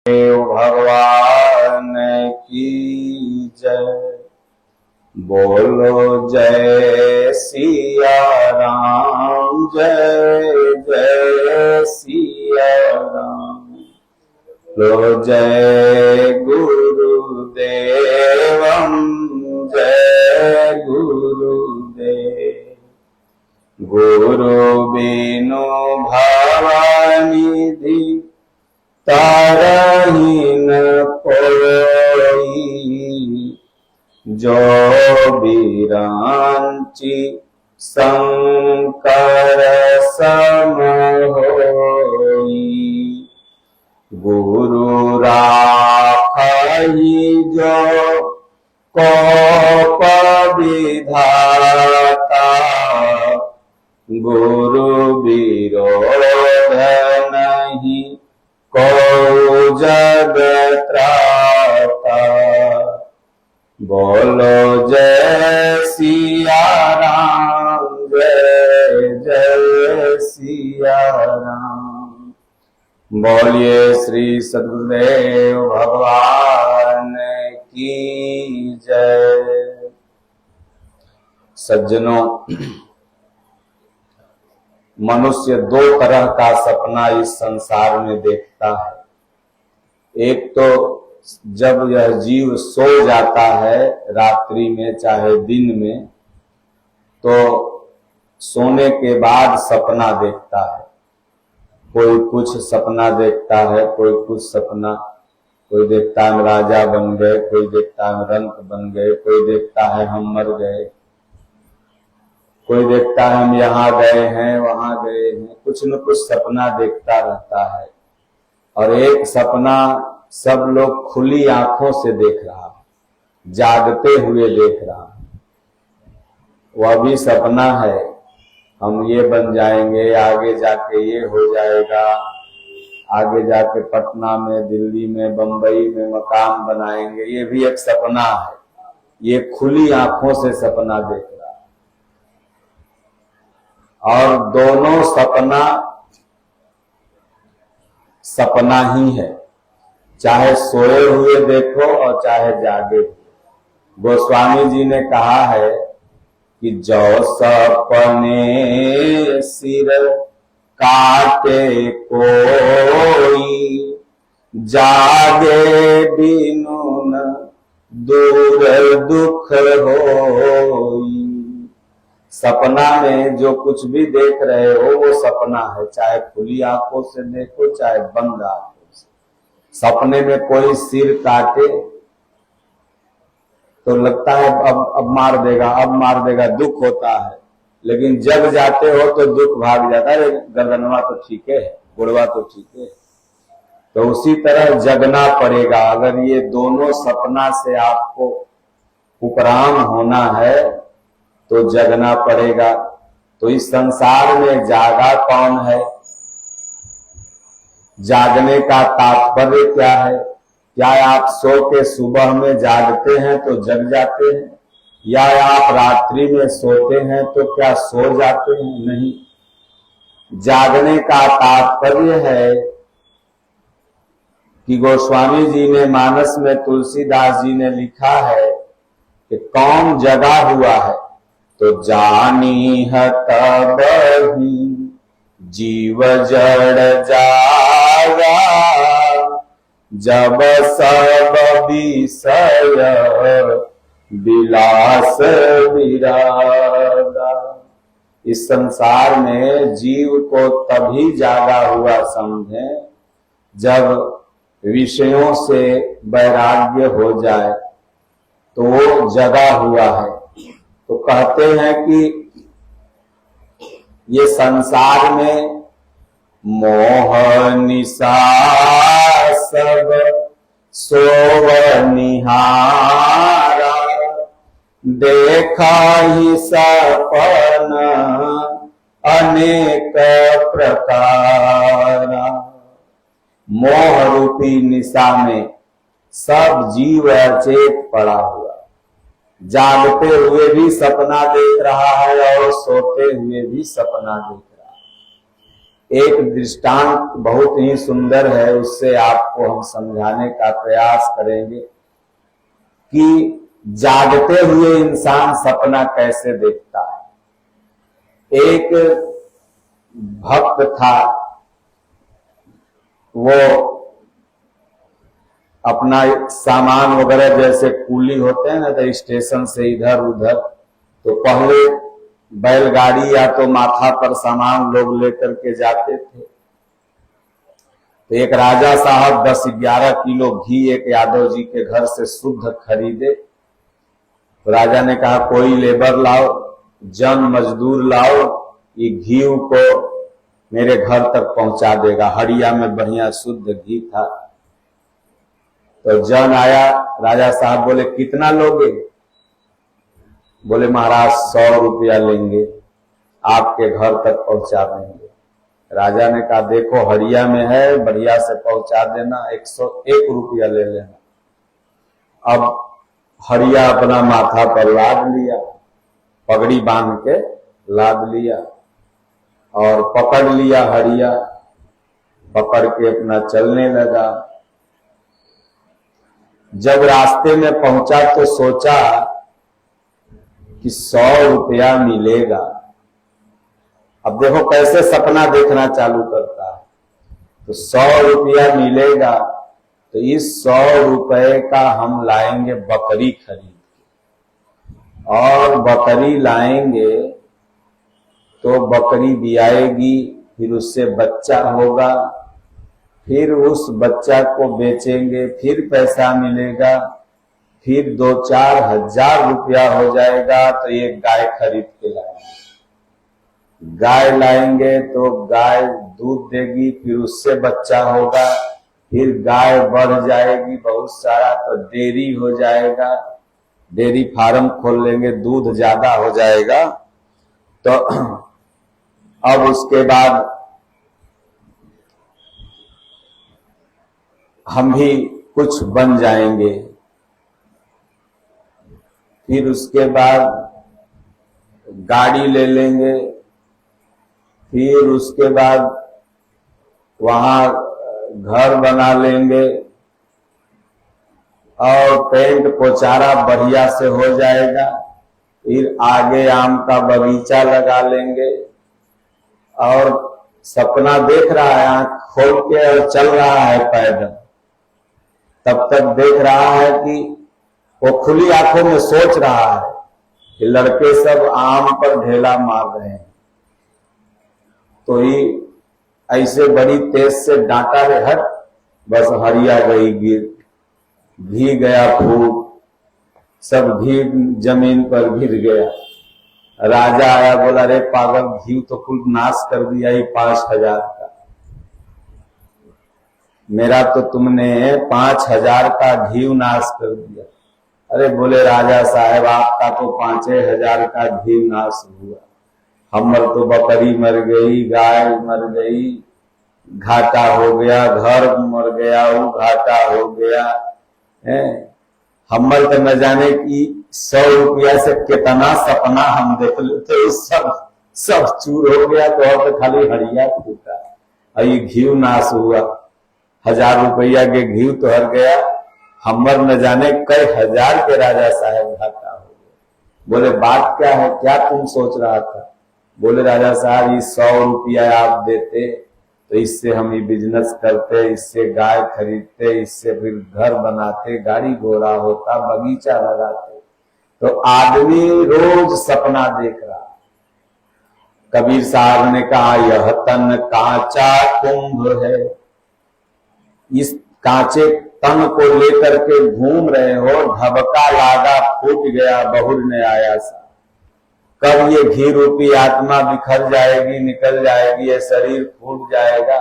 देव भगवान की जय। बोलो जय सिया राम, जय जय सिया राम। बोलो जय गुरुदेवम, जय गुरुदेव। गुरु बिनु भवनिधि तारहीन कोई, जो बिरांची शंकर सम होई। गुरु राखहि जो कोप विधाता, गुरु विरोध नहीं को जग त्राता। बोलो जय सिया राम, जय जय सिया राम। बोलिए श्री सद्गुरुदेव भगवान की जय। सज्जनों, मनुष्य दो तरह का सपना इस संसार में देखता है। एक तो जब यह जीव सो जाता है रात्रि में चाहे दिन में, तो सोने के बाद सपना देखता है। कोई कुछ सपना देखता है, कोई कुछ सपना, कोई देखता है हम राजा बन गए, कोई देखता है हम रंक बन गए, कोई देखता है हम मर गए, कोई देखता है हम यहाँ गए हैं वहां गए हैं। कुछ न कुछ सपना देखता रहता है। और एक सपना सब लोग खुली आंखों से देख रहा है, जागते हुए देख रहा है। वह भी सपना है, हम ये बन जाएंगे, आगे जाके ये हो जाएगा, आगे जाके पटना में, दिल्ली में, बंबई में मकान बनाएंगे। ये भी एक सपना है। ये खुली आंखों से सपना देख रहा है। और दोनों सपना सपना ही है, चाहे सोए हुए देखो और चाहे जागे। गोस्वामी जी ने कहा है कि जो सपने सिर काटे कोई, जागे बिनु न दूर दुख होई। सपना में जो कुछ भी देख रहे हो वो सपना है, चाहे खुली आंखों से देखो चाहे बंद आंखों से। सपने में कोई सिर काटे तो लगता है अब मार देगा, अब मार देगा, दुख होता है। लेकिन जग जाते हो तो दुख भाग जाता है, गर्दनवा तो ठीक है, गुड़वा तो ठीक है। तो उसी तरह जगना पड़ेगा। अगर ये दोनों सपना से आपको उपराम होना है तो जगना पड़ेगा। तो इस संसार में जागा कौन है? जागने का तात्पर्य क्या है? क्या आप सो के सुबह में जागते हैं तो जग जाते हैं, या आप रात्रि में सोते हैं तो क्या सो जाते हैं? नहीं। जागने का तात्पर्य है कि गोस्वामी जी ने मानस में, तुलसीदास जी ने लिखा है कि कौन जगा हुआ है तो जानी है तब ही जीव जड़ जागा, जब सब विषय विलास विरागा। इस संसार में जीव को तभी जागा हुआ समझे जब विषयों से वैराग्य हो जाए तो वो जगा हुआ है। तो कहते हैं कि ये संसार में मोह निशा सब सोव निहारा, देखा ही सपन अनेक प्रकारा। मोह रूपी निशा में सब जीव अचेत पड़ा हुआ, जागते हुए भी सपना देख रहा है और सोते हुए भी सपना देख रहा है। एक दृष्टांत बहुत ही सुंदर है, उससे आपको हम समझाने का प्रयास करेंगे कि जागते हुए इंसान सपना कैसे देखता है। एक भक्त था, वो अपना सामान वगैरह जैसे कूली होते हैं ना, तो स्टेशन से इधर उधर, तो पहले बैलगाड़ी या तो माथा पर सामान लोग लेकर के जाते थे। तो एक राजा साहब 10-11 किलो घी एक यादव जी के घर से शुद्ध खरीदे। तो राजा ने कहा कोई लेबर लाओ, जन मजदूर लाओ, ये घी को मेरे घर तक पहुंचा देगा। हड़िया में बढ़िया शुद्ध घी था। तो जन आया, राजा साहब बोले कितना लोगे? बोले महाराज 100 रुपया लेंगे, आपके घर तक पहुंचा देंगे। राजा ने कहा देखो हड़िया में है, बढ़िया से पहुंचा देना, 101 रुपया ले लेना। अब हड़िया अपना माथा पर लाद लिया, पगड़ी बांध के लाद लिया और पकड़ लिया हड़िया, पकड़ के अपना चलने लगा। जब रास्ते में पहुंचा तो सोचा कि 100 रुपया मिलेगा। अब देखो कैसे सपना देखना चालू करता है। तो 100 रुपया मिलेगा, तो इस 100 रुपए का हम लाएंगे बकरी खरीद के, और बकरी लाएंगे तो बकरी बियाएगी, फिर उससे बच्चा होगा, फिर उस बच्चा को बेचेंगे, फिर पैसा मिलेगा, फिर 2-4 हजार रुपया हो जाएगा तो एक गाय खरीद के लाएंगे। गाय लाएंगे तो गाय दूध देगी, फिर उससे बच्चा होगा, फिर गाय बढ़ जाएगी बहुत सारा तो डेयरी हो जाएगा, डेयरी फार्म खोल लेंगे, दूध ज्यादा हो जाएगा। तो अब उसके बाद हम भी कुछ बन जाएंगे। फिर उसके बाद गाड़ी ले लेंगे, फिर उसके बाद वहां घर बना लेंगे और पेंट पोचारा बढ़िया से हो जाएगा, फिर आगे आम का बगीचा लगा लेंगे। और सपना देख रहा है, आंख खोल के और चल रहा है पैदल, तब तक देख रहा है कि वो खुली आंखों में सोच रहा है कि लड़के सब आम पर ढेला मार रहे हैं। तो ही ऐसे बड़ी तेज से डांटा रे, हट, बस हरिया गई गिर, घी गया फूट, सब घी जमीन पर गिर गया। राजा आया, बोला रे पागल, घी तो कुल नाश कर दिया ही 5000 का, मेरा तो तुमने 5000 का घी नाश कर दिया। अरे बोले राजा साहब आपका तो 5000 का घी नाश हुआ, हमर तो बकरी मर गई, गाय मर गई, घाटा हो गया, घर मर गया, वो घाटा हो गया है। हमर तो न जाने की 100 रुपया से कितना सपना हम देख लेते, सब चूर हो गया। तो अब तो खाली हड़िया फूटा और ये घी नाश हुआ, 1000 रुपया के घी तो हर गया, हमर न जाने कई हजार के राजा साहब घाटा हो गया। बोले बात क्या है, क्या तुम सोच रहा था? बोले राजा साहब ये 100 रुपया आप देते तो इससे हम ये बिजनेस करते, इससे गाय खरीदते, इससे फिर घर बनाते, गाड़ी घोड़ा होता, बगीचा लगाते। तो आदमी रोज सपना देख रहा। कबीर साहब ने कहा यह तन कांचा कुंभ है, इस कांचे तन को लेकर के घूम रहे हो, ढबका लागा फूट गया बहुर ने आया सा। कब ये घी रूपी आत्मा बिखर जाएगी, निकल जाएगी, ये शरीर फूट जाएगा।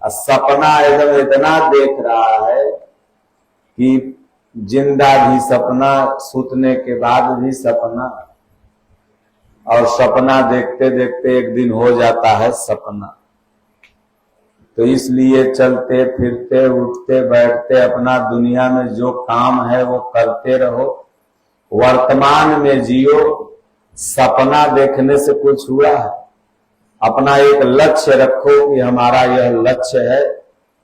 और सपना एकदम इतना देख रहा है कि जिंदा भी सपना, सुतने के बाद भी सपना, और सपना देखते देखते एक दिन हो जाता है सपना। तो इसलिए चलते फिरते उठते बैठते अपना दुनिया में जो काम है वो करते रहो, वर्तमान में जियो। सपना देखने से कुछ हुआ है? अपना एक लक्ष्य रखो कि हमारा यह लक्ष्य है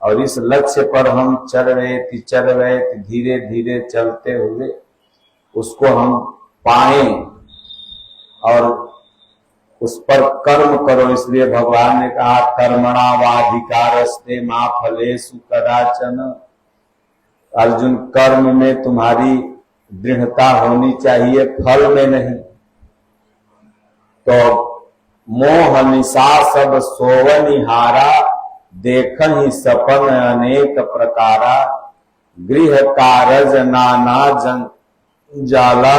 और इस लक्ष्य पर हम चल रहे धीरे धीरे चलते हुए उसको हम पाएं और उस पर कर्म करो। इसलिए भगवान ने कहा कर्मणा वाधिकारस्ते मा फलेषु कदाचन। अर्जुन, कर्म में तुम्हारी दृढ़ता होनी चाहिए, फल में नहीं। तो मोह निशा सब सोवनिहारा, देखहि सपन अनेक प्रकारा, गृह कारज नाना जंजाला,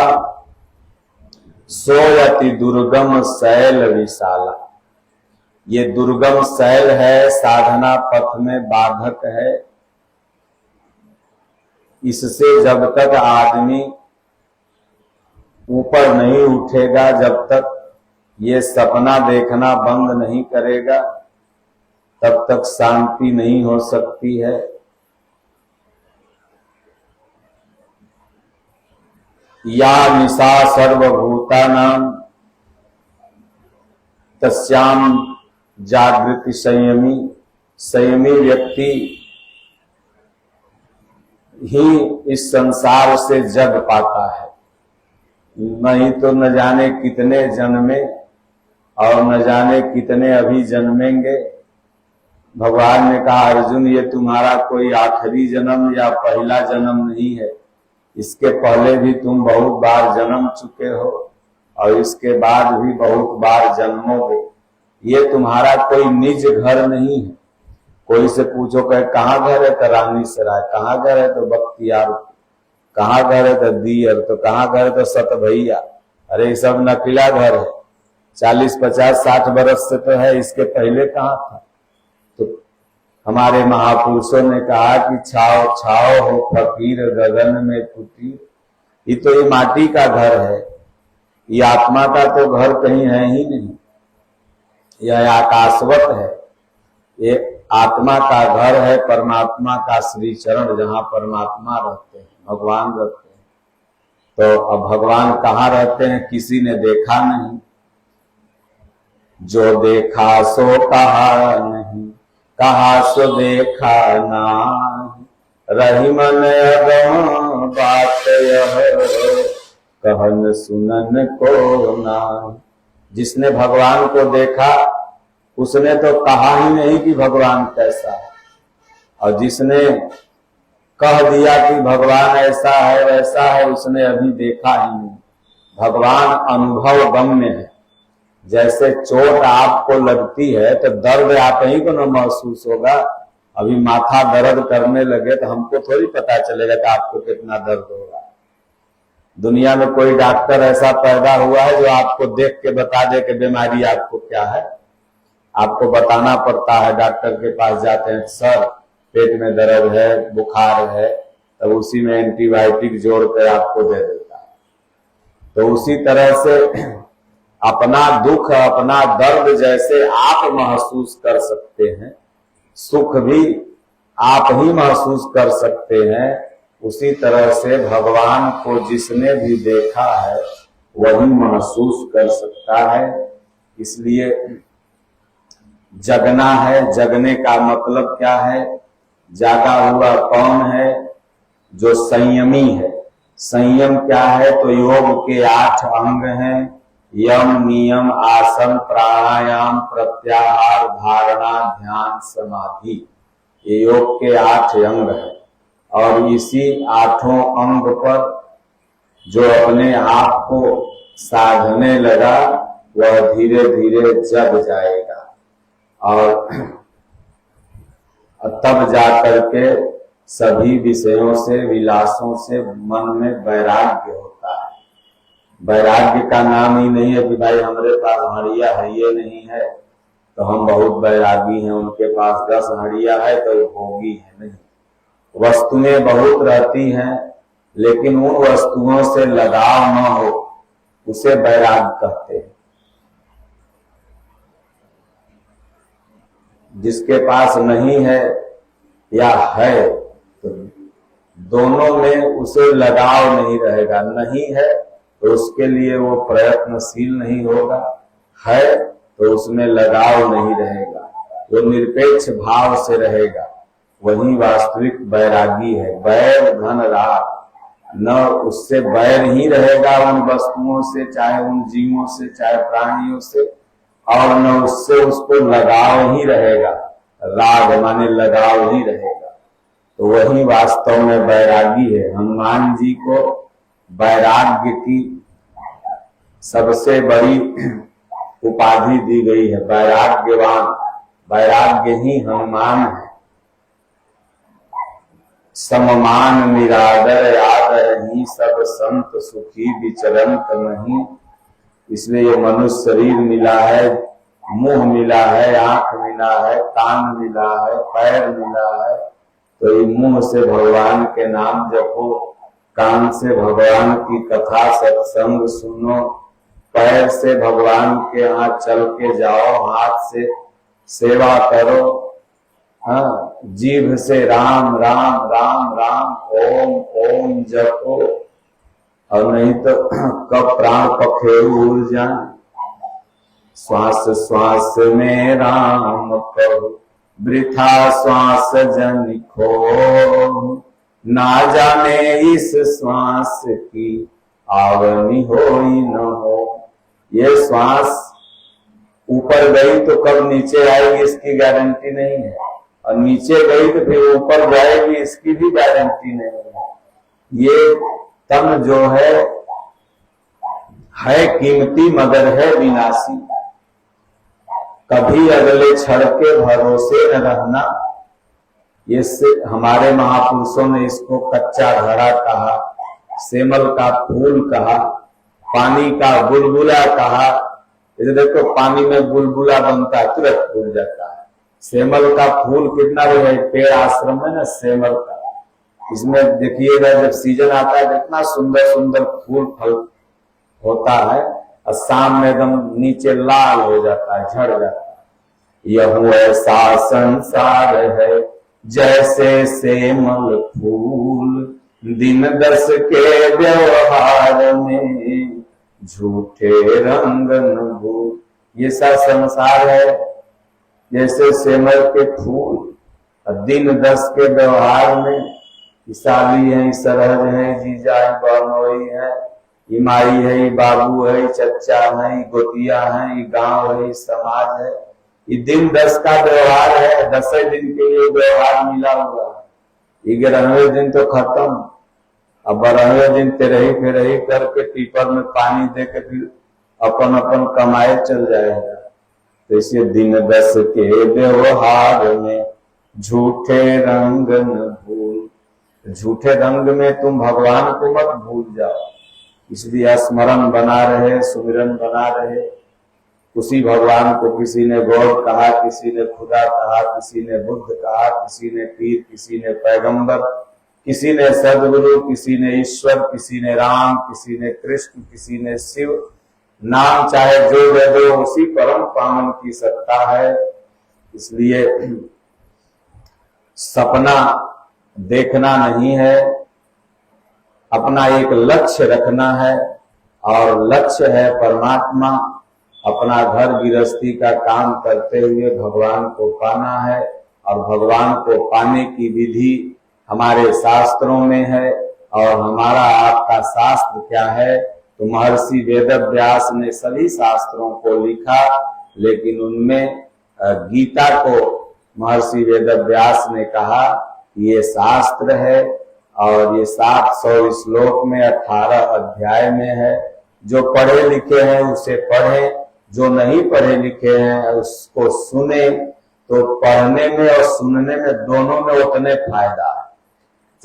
सोयति दुर्गम शैल विशाला। ये दुर्गम शैल है, साधना पथ में बाधक है। इससे जब तक आदमी ऊपर नहीं उठेगा, जब तक ये सपना देखना बंद नहीं करेगा, तब तक शांति नहीं हो सकती है। या निशा सर्वभूतानां तस्याम जागृति संयमी। संयमी व्यक्ति ही इस संसार से जग पाता है, नहीं तो न जाने कितने जन्मे और न जाने कितने अभी जन्मेंगे। भगवान ने कहा अर्जुन, ये तुम्हारा कोई आखिरी जन्म या पहला जन्म नहीं है, इसके पहले भी तुम बहुत बार जन्म चुके हो और इसके बाद भी बहुत बार जन्मोगे। ये तुम्हारा कोई निज घर नहीं है। कोई से पूछो कहे कहाँ घर है, तो रानी सराय। कहाँ घर है, तो बख्तियार। कहाँ घर है, तो दियर। तो कहाँ घर है, तो सतभैया। अरे ये सब नकला घर है, 40, 50, 60 बरस से तो है, इसके पहले कहाँ था। तो हमारे महापुरुषों ने कहा कि छाओ छाओ हो फकीर गगन में कुटीर। ये तो ये माटी का घर है, ये आत्मा का तो घर कहीं है ही नहीं। यह आकाशवत है, ये आत्मा का घर है, परमात्मा का श्री चरण, जहां परमात्मा रहते हैं, भगवान रहते हैं। तो अब भगवान कहाँ रहते हैं, किसी ने देखा नहीं। जो देखा सो कहा नहीं, कहा सो देखा ना, रही मन अगम बात यह, कहन सुनन को ना। जिसने भगवान को देखा उसने तो कहा ही नहीं कि भगवान कैसा है, और जिसने कह दिया कि भगवान ऐसा है वैसा है, उसने अभी देखा ही नहीं। भगवान अनुभव गम्य है। जैसे चोट आपको लगती है तो दर्द आप ही को न महसूस होगा। अभी माथा दर्द करने लगे तो हमको थोड़ी पता चलेगा कि आपको कितना दर्द होगा। दुनिया में कोई डॉक्टर ऐसा पैदा हुआ है जो आपको देख के बता दे कि बीमारी आपको क्या है? आपको बताना पड़ता है। डॉक्टर के पास जाते हैं, सर पेट में दर्द है, बुखार है, तब उसी में एंटीबायोटिक जोड़ कर आपको दे देता है। तो उसी तरह से अपना दुख, अपना दर्द जैसे आप महसूस कर सकते हैं, सुख भी आप ही महसूस कर सकते हैं, उसी तरह से भगवान को जिसने भी देखा है वही महसूस कर सकता है। इसलिए जगना है। जगने का मतलब क्या है? जागा हुआ कौन है? जो संयमी है। संयम क्या है? तो योग के 8 अंग हैं, यम, नियम, आसन, प्राणायाम, प्रत्याहार, धारणा, ध्यान, समाधि। ये योग के 8 अंग हैं। और इसी 8 अंग पर जो अपने आप को साधने लगा वह धीरे धीरे जग जाएगा, और तब जाकर के सभी विषयों से, विलासों से मन में वैराग्य होता है। वैराग्य का नाम ही नहीं है कि भाई हमारे पास हड़िया है, ये नहीं है तो हम बहुत वैरागी हैं, उनके पास 10 हड़िया है तो भोगी है। नहीं, वस्तुएं बहुत रहती हैं, लेकिन उन वस्तुओं से लगाव न हो, उसे वैराग कहते हैं। जिसके पास नहीं है या है, तो दोनों में उसे लगाव नहीं रहेगा। नहीं है तो उसके लिए वो प्रयत्नशील नहीं होगा, है तो उसमें लगाव नहीं रहेगा, वो निरपेक्ष भाव से रहेगा, वही वास्तविक वैरागी है। वैर धन राग, न उससे वैर ही रहेगा उन वस्तुओं से, चाहे उन जीवों से, चाहे प्राणियों से, और न उससे उसको लगाव ही रहेगा, राग माने लगाव ही रहेगा। तो वही वास्तव में वैरागी है। हनुमान जी को वैराग्य की सबसे बड़ी उपाधि दी गई है, वैराग्यवान। वैराग्य ही हनुमान है। सममान निरादर आदर ही सब संत सुखी विचरंत नहीं। इसलिए ये मनुष्य शरीर मिला है, मुंह मिला है, आंख मिला है, कान मिला है, पैर मिला है, तो ये मुंह से भगवान के नाम जपो, कान से भगवान की कथा सत्संग सुनो, पैर से भगवान के यहाँ चल के जाओ, हाथ से सेवा करो, हाँ, जीभ से राम राम राम राम ओम ओम जपो, और नहीं तो कब प्राण पखेरु उड़ जाए। श्वास श्वास में राम कहो, वृथा श्वास जन खो, ना जाने इस श्वास की आवनी होई न हो। ये श्वास ऊपर गई तो कब नीचे आएगी इसकी गारंटी नहीं है, और नीचे गई तो फिर ऊपर जाएगी इसकी भी गारंटी नहीं है। ये तन जो है कीमती मगर है विनाशी। कभी अगले क्षण के भरोसे न रहना। ये हमारे महापुरुषों ने इसको कच्चा घड़ा कहा, सेमल का फूल कहा, पानी का बुलबुला कहा। इसे देखो, पानी में बुलबुला बनता है, तुरंत फूल जाता है। सेमल का फूल कितना पेड़ आश्रम में ना सेमल का, इसमें देखिएगा जब सीजन आता है कितना सुंदर सुंदर फूल फल होता है, और शाम में एकदम नीचे लाल हो जाता है, झड़ जाता है। यह ऐसा संसार है जैसे सेमल फूल, दिन दस के व्यवहार में झूठे रंग न भूल। ये सा संसार है जैसे सेमल के फूल, और दिन दस के व्यवहार में साली है, सरहज है, जीजा है, बहनोई है, इमाई है, बाबू है, चच्चा है, गोतिया है, गांव है, समाज है। ये दिन दस का व्यवहार है, 10 दिन के लिए व्यवहार मिला हुआ है। 11वें दिन तो खत्म, अब 12वें दिन तेरही फेरही करके टीपर में पानी दे के फिर अपन अपन कमाए चल जाएगा। तो इसे दिन दस के व्यवहार में झूठे रंग न भूल। झूठे रंग में तुम भगवान को मत भूल जाओ। इसलिए स्मरण बना रहे, सुमिरन बना रहे। उसी भगवान को किसी ने गॉड कहा, किसी ने खुदा कहा, किसी ने बुद्ध कहा, किसी ने पीर, किसी ने पैगंबर, किसी ने सदगुरु, किसी ने ईश्वर, किसी ने राम, किसी ने कृष्ण, किसी ने शिव। नाम चाहे जो दे दो, उसी परम पावन की सत्ता है। इसलिए सपना देखना नहीं है, अपना एक लक्ष्य रखना है, और लक्ष्य है परमात्मा। अपना घर गृहस्थी का काम करते हुए भगवान को पाना है, और भगवान को पाने की विधि हमारे शास्त्रों में है। और हमारा आपका शास्त्र क्या है? तो महर्षि वेदव्यास ने सभी शास्त्रों को लिखा, लेकिन उनमें गीता को महर्षि वेदव्यास ने कहा ये शास्त्र है, और ये 700 श्लोक में 18 अध्याय में है। जो पढ़े लिखे हैं उसे पढ़ें, जो नहीं पढ़े लिखे हैं उसको सुने। तो पढ़ने में और सुनने में दोनों में उतने फायदा है,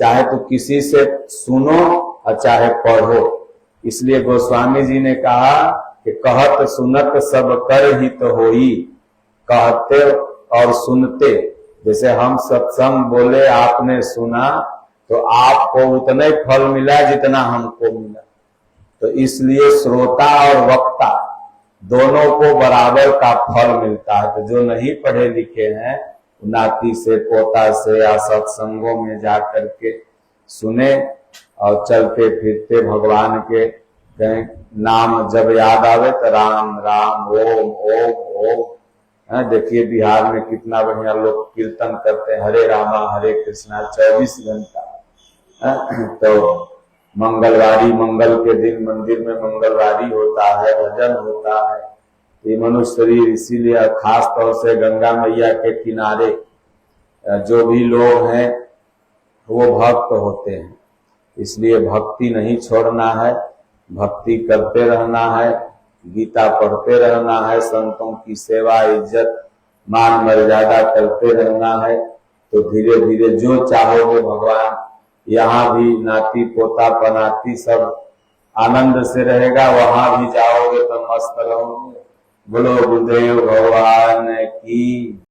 चाहे तो किसी से सुनो और चाहे पढ़ो। इसलिए गोस्वामी जी ने कहा कि कहत सुनत सब कर हित होई। कहते और सुनते, जैसे हम सत्संग बोले, आपने सुना, तो आपको उतने फल मिला जितना हमको मिला। तो इसलिए श्रोता और वक्ता दोनों को बराबर का फल मिलता है। तो जो नहीं पढ़े लिखे हैं, नाती से, पोता से या सत्संगों में जा करके सुने और चलते फिरते भगवान के कहीं नाम जब याद आवे तो राम राम ओम ओम ओम। देखिए बिहार में कितना बढ़िया लोग कीर्तन करते हैं, हरे रामा हरे कृष्णा 24 घंटा। तो मंगलवारी, मंगल के दिन मंदिर में मंगलवारी होता है, भजन होता है। ये मनुष्य शरीर इसीलिए खास तौर से गंगा मैया के किनारे जो भी लोग हैं वो भक्त होते हैं, इसलिए भक्ति नहीं छोड़ना है, भक्ति करते रहना है, गीता पढ़ते रहना है, संतों की सेवा इज्जत मान मर्यादा करते रहना है। तो धीरे धीरे जो चाहोगे भगवान यहाँ भी नाती पोता पनाती सब आनंद से रहेगा, वहां भी जाओगे तो मस्त रहोगे। बोलो गुरुदेव भगवान की।